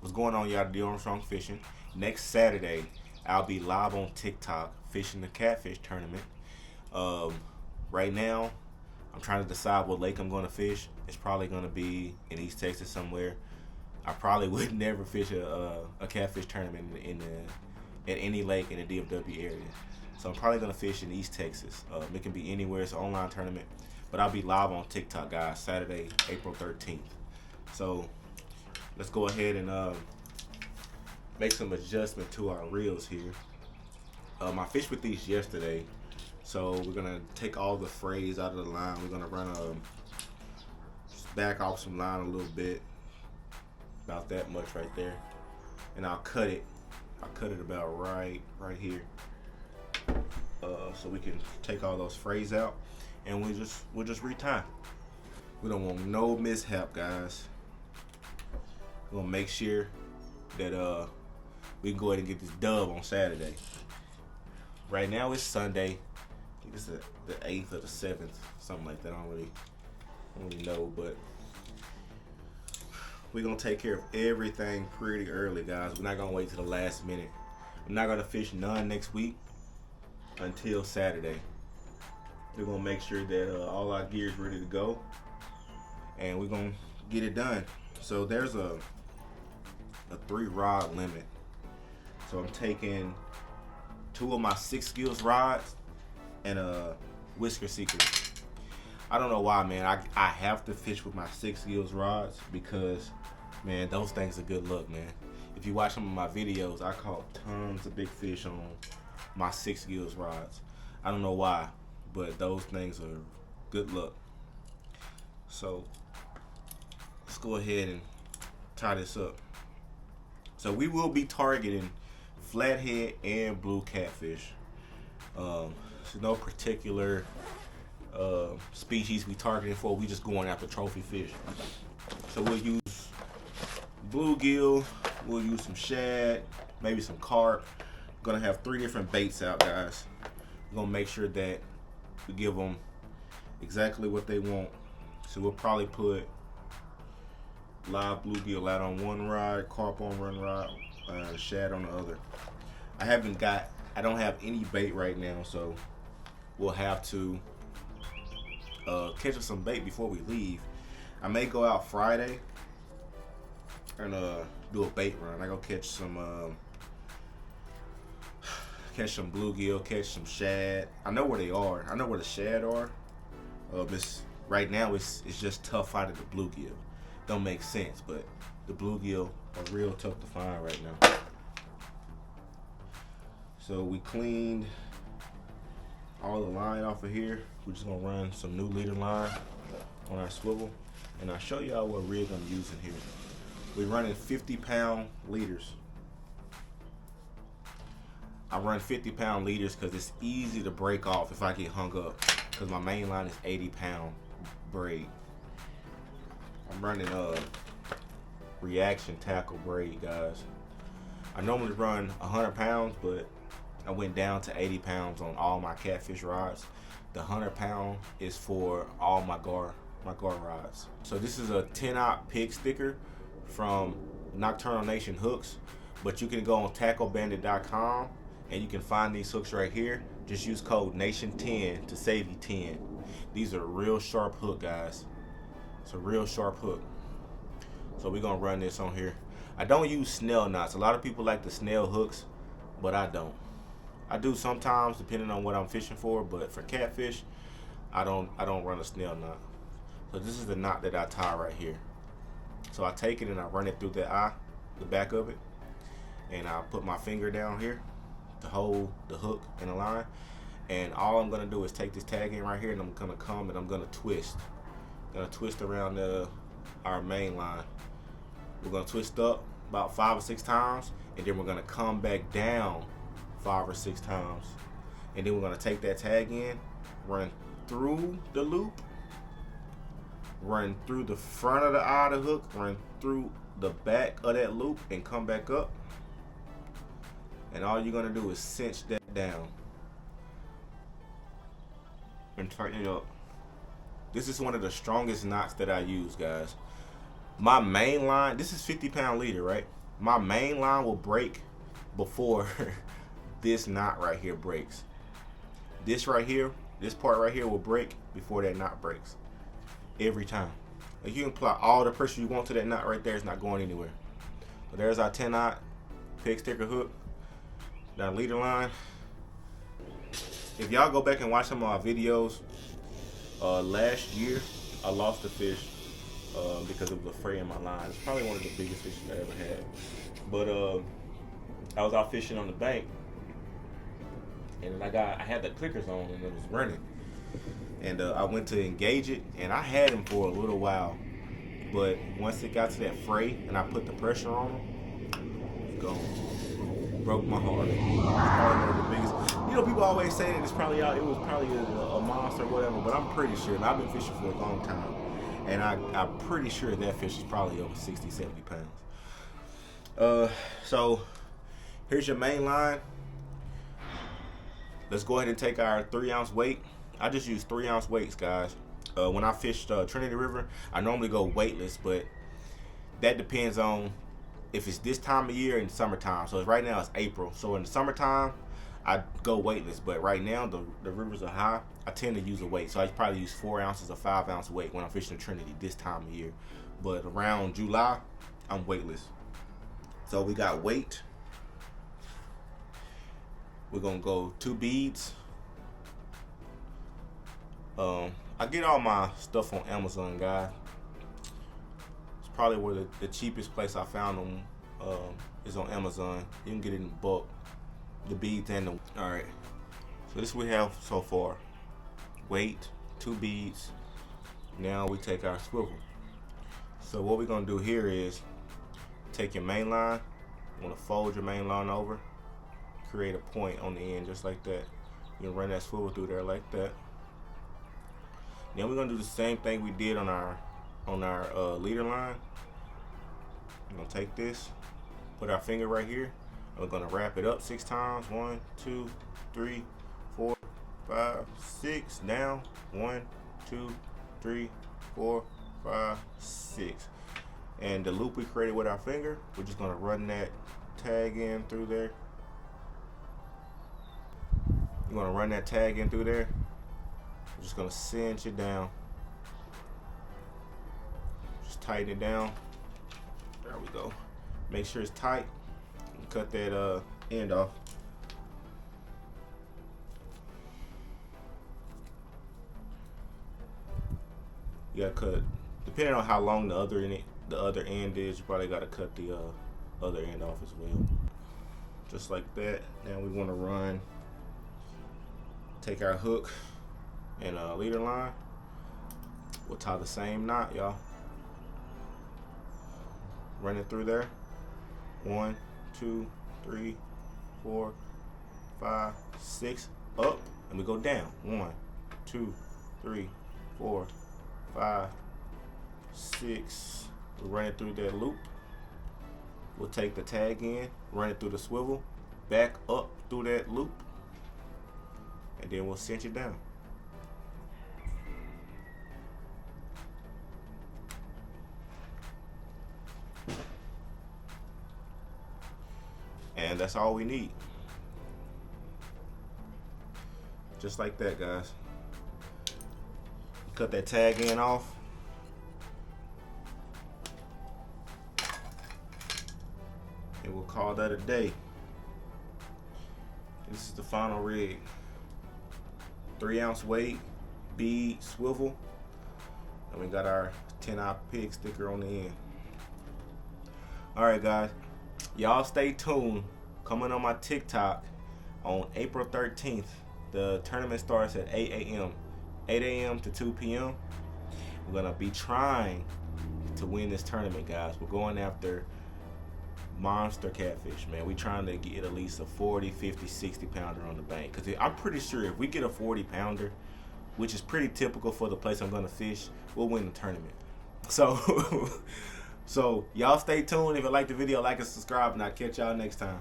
What's going on, y'all? D Armstrong Fishing. Next Saturday, I'll be live on TikTok fishing the catfish tournament. Um, right now, I'm trying to decide what lake I'm going to fish. It's probably going to be in East Texas somewhere. I probably would never fish a catfish tournament at any lake in the DFW area. So I'm probably going to fish in East Texas. It can be anywhere. It's an online tournament. But I'll be live on TikTok, guys, Saturday, April 13th. So let's go ahead and make some adjustment to our reels here. I fished with these yesterday, so we're gonna take all the frays out of the line. We're gonna run just back off some line a little bit, about that much right there, and I'll cut it. I'll cut it about right here, so we can take all those frays out, and we'll just retie. We don't want no mishap, guys. We're gonna make sure that we can go ahead and get this dub on Saturday. Right now it's Sunday. I think it's the 8th or the 7th, something like that. I don't really know, but we're gonna take care of everything pretty early, guys. We're not gonna wait till the last minute. I'm not gonna fish none next week until Saturday. We're gonna make sure that all our gear is ready to go, and we're gonna get it done. So there's a 3-rod limit. So I'm taking 2 of my 6 skills rods and a whisker seeker. I don't know why, man. I have to fish with my 6 skills rods because, man, those things are good luck, man. If you watch some of my videos, I caught tons of big fish on my 6 skills rods. I don't know why, but those things are good luck. So let's go ahead and tie this up. So we will be targeting flathead and blue catfish. There's no particular species we targeting for. We just going after trophy fish. So we'll use bluegill, we'll use some shad, maybe some carp. We're gonna have 3 different baits out, guys. We're gonna make sure that we give them exactly what they want. So we'll probably put live bluegill out on one rod, carp on one rod, shad on the other. I don't have any bait right now, so we'll have to catch us some bait before we leave. I may go out Friday and do a bait run. I go catch some bluegill, catch some shad. I know where they are. I know where the shad are. Right now it's just tough finding the bluegill. Don't make sense, but the bluegill are real tough to find right now. So we cleaned all the line off of here. We're just gonna run some new leader line on our swivel, and I'll show y'all what rig I'm using here. We're running 50-pound leaders. I run 50-pound leaders because it's easy to break off if I get hung up, because my main line is 80-pound braid. I'm running a reaction tackle braid, guys. I normally run 100 pounds, but I went down to 80 pounds on all my catfish rods. The 100-pound is for all my gar rods. So this is a 10-aught pig sticker from Nocturnal Nation Hooks, but you can go on tacklebandit.com and you can find these hooks right here. Just use code NATION10 to save you 10. These are a real sharp hook, guys. It's a real sharp hook. So we're gonna run this on here. I don't use snell knots. A lot of people like the snell hooks, but I don't. I do sometimes depending on what I'm fishing for, but for catfish, I don't run a snell knot. So this is the knot that I tie right here. So I take it and I run it through the back of it, and I put my finger down here to hold the hook in the line. And all I'm gonna do is take this tag in right here, and I'm gonna come and I'm gonna twist. Gonna twist around our main line. We're gonna twist up about 5 or 6 times, and then we're gonna come back down 5 or 6 times, and then we're gonna take that tag in, run through the loop, run through the front of the eye of the hook, run through the back of that loop, and come back up. And all you're gonna do is cinch that down and tighten it up. This is one of the strongest knots that I use, guys. My main line, this is 50-pound leader, right? my main line will break before this knot right here breaks. This right here, this part right here will break before that knot breaks. Every time. Like, you can apply all the pressure you want to that knot right there. It's not going anywhere. So there's our 10-aught peg sticker hook. That leader line. If y'all go back and watch some of our videos, last year I lost a fish because it was a fray in my line. It's probably one of the biggest fishes I ever had. But I was out fishing on the bank, and I had the clickers on and it was running. And I went to engage it, and I had him for a little while. But once it got to that fray and I put the pressure on him, it's gone. Broke my heart. It's probably one of the biggest. You know, people always say that it was probably a monster or whatever, but I'm pretty sure, and I've been fishing for a long time, and I'm pretty sure that fish is probably over 60, 70 pounds. So here's your main line. Let's go ahead and take our 3-ounce weight. I just use 3-ounce weights, guys. When I fished Trinityriver, I normally go weightless, but that depends on if it's this time of year in summertime. So right now it's April. So in the summertime, I go weightless. But right now the rivers are high. I tend to use a weight. So I probably use 4 ounces or 5-ounce weight when I'm fishing Trinity this time of year. But around July, I'm weightless. So we got weight. We're gonna go 2 beads. I get all my stuff on Amazon, guys. It's probably where the cheapest place I found them is on Amazon. You can get it in bulk, the beads and the. All right, so this we have so far: weight, 2 beads. Now we take our swivel. So what we're gonna do here is take your main line. You wanna fold your main line over, create a point on the end just like that. You can run that swivel through there like that. Then we're gonna do the same thing we did on our leader line. We're gonna take this, put our finger right here, and we're gonna wrap it up 6 times. 1, 2, 3, 4, 5, 6. Down. 1, 2, 3, 4, 5, 6. And the loop we created with our finger, we're just gonna run that tag in through there. You're gonna run that tag in through there. I'm just gonna cinch it down. Just tighten it down. There we go. Make sure it's tight. And cut that end off. You gotta cut, depending on how long the other end is. You probably gotta cut the other end off as well. Just like that. Now we want to take our hook and leader line. We'll tie the same knot, y'all. Run it through there. 1, 2, 3, 4, 5, 6. Up, and we go down. 1, 2, 3, 4, 5, 6. We run it through that loop. We'll take the tag in, run it through the swivel, back up through that loop, and then we'll cinch it down. And that's all we need. Just like that, guys. Cut that tag in off. And we'll call that a day. This is the final rig. 3-ounce weight, bead, swivel, and we got our 10-aught pig sticker on the end. Alright, guys, y'all stay tuned. Coming on my TikTok on April 13th. The tournament starts at 8 a.m. 8 a.m. to 2 p.m. We're gonna be trying to win this tournament, guys. We're going after monster catfish, man. We trying to get at least a 40, 50, 60 pounder on the bank, because I'm pretty sure if we get a 40 pounder, which is pretty typical for the place I'm gonna fish, we'll win the tournament. So so y'all stay tuned. If you like the video, like and subscribe, and I'll catch y'all next time.